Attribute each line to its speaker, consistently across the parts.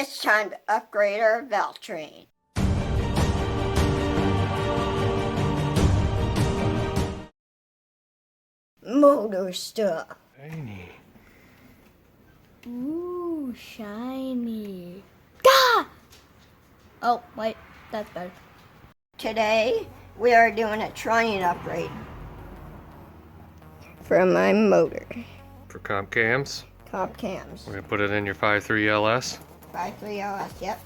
Speaker 1: It's time to upgrade our belt train. Motor stuff.
Speaker 2: Shiny.
Speaker 3: Ooh, shiny. Ah! Oh, wait, that's better.
Speaker 1: Today, we are doing a Trunion upgrade for my motor.
Speaker 2: For comp cams,
Speaker 1: Comp cams.
Speaker 2: we're gonna put it in your 5.3 LS.
Speaker 1: 5.3 LS, yep.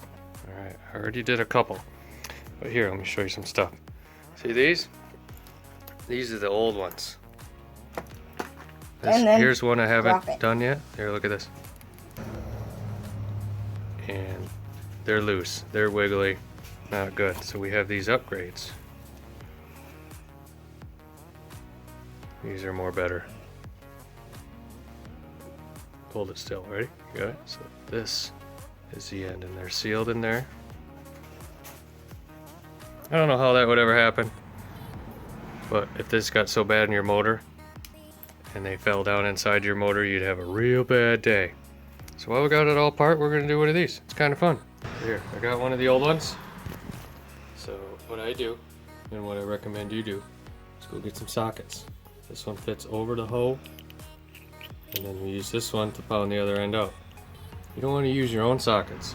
Speaker 2: Alright, I already did a couple. But here, let me show you some stuff. See these? These are the old ones.
Speaker 1: And then
Speaker 2: Here's one I
Speaker 1: drop
Speaker 2: haven't
Speaker 1: it.
Speaker 2: done yet. Here, look at this. And they're loose. They're wiggly. Not good. So we have these upgrades. These are more better. Hold it still. Ready? You got it? So this is the end, and they're sealed in there. I don't know how that would ever happen, but if this got so bad in your motor and they fell down inside your motor, you'd have a real bad day. So while we got it all apart, we're gonna do one of these. It's kind of fun. Here, I got one of the old ones. So what I do, and what I recommend you do, is go get some sockets. This one fits over the hoe, and then you use this one to pound the other end out. You don't want to use your own sockets,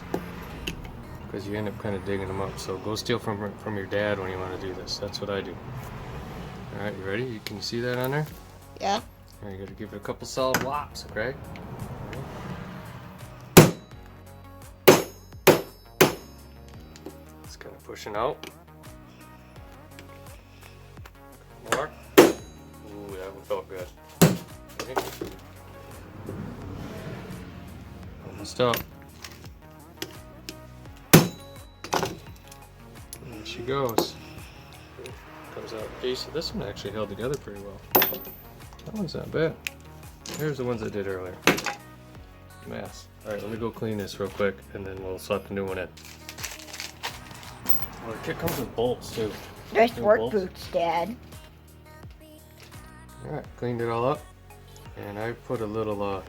Speaker 2: because you end up kind of digging them up. So go steal from your dad when you want to do this. That's what I do. All right, you ready? You can see that on there?
Speaker 1: Yeah.
Speaker 2: All right, you got to give it a couple solid whops, okay? It's kind of pushing out. More. Ooh, that one felt good. Okay. Almost up. There she goes. Comes out a piece. This one actually held together pretty well. That one's not bad. Here's the ones I did earlier. Mess. Alright, let me go clean this real quick and then we'll slap the new one in. Well, the kit comes with bolts too.
Speaker 1: There's
Speaker 2: New
Speaker 1: work
Speaker 2: bolts.
Speaker 1: boots, Dad.
Speaker 2: Alright, cleaned it all up. And I put a little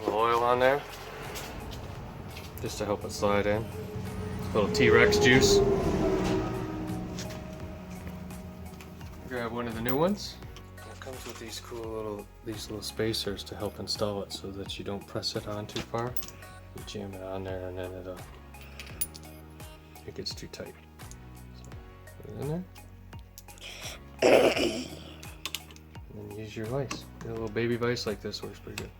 Speaker 2: oil on there. Just to help it slide in. A little T-Rex juice. Grab one of the new ones. It comes with these cool little spacers to help install it so that you don't press it on too far. You jam it on there and then it gets too tight. So put it in there. And then use your vise. A little baby vise like this works pretty good.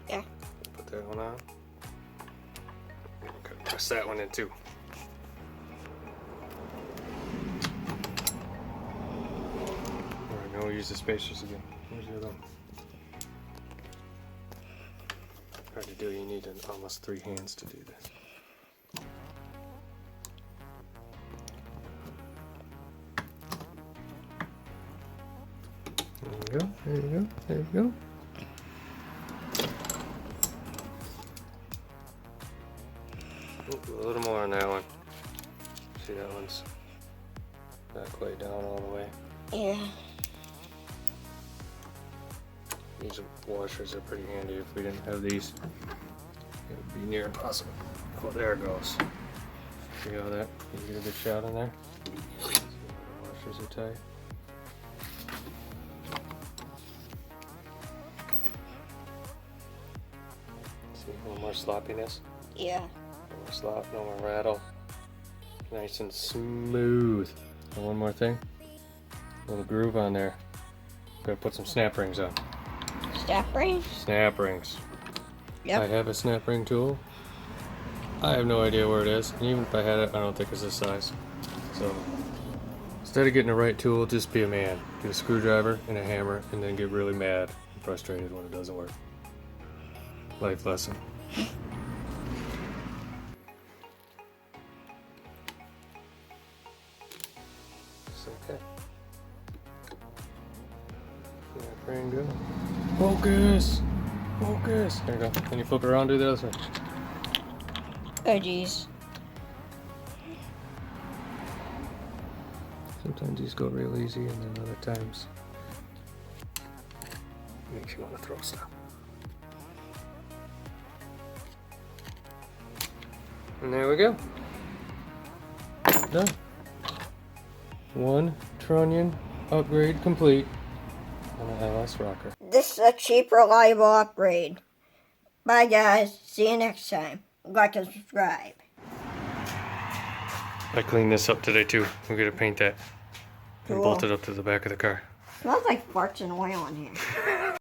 Speaker 1: Yeah.
Speaker 2: Put that one on. Okay, press that one in too. Alright, now we'll use the spacers again. Where's the other one? Hard to do, you need almost 3 hands to do this. There you go, there you go, there you go. Ooh, a little more on that one. See, that one's not quite down all the way.
Speaker 1: Yeah.
Speaker 2: These washers are pretty handy. If we didn't have these, it would be near impossible. Oh, there it goes. See how that? Can you get a good shot in there? See how the washers are tight. See, a little more sloppiness.
Speaker 1: Yeah.
Speaker 2: No more slop, no more rattle. Nice and smooth. And one more thing. Little groove on there. Gotta put some snap rings on.
Speaker 1: Snap ring?
Speaker 2: Snap rings.
Speaker 1: Yep.
Speaker 2: I have a snap ring tool. I have no idea where it is. And even if I had it, I don't think it's this size. So instead of getting the right tool, just be a man. Get a screwdriver and a hammer and then get really mad and frustrated when it doesn't work. Life lesson. It's okay. Snap ring go. Focus! Focus! There you go. Can you flip it around, do the other side?
Speaker 1: Oh, geez.
Speaker 2: Sometimes these go real easy and then other times makes you want to throw stuff. And there we go. Done. One Trunion upgrade complete on an LS rocker.
Speaker 1: This is a cheap, reliable upgrade. Bye, guys. See you next time. Like and subscribe.
Speaker 2: I cleaned this up today too. We're gonna paint that and
Speaker 1: Cool.
Speaker 2: bolt it up to the back of the car.
Speaker 1: Smells like farts and oil in here.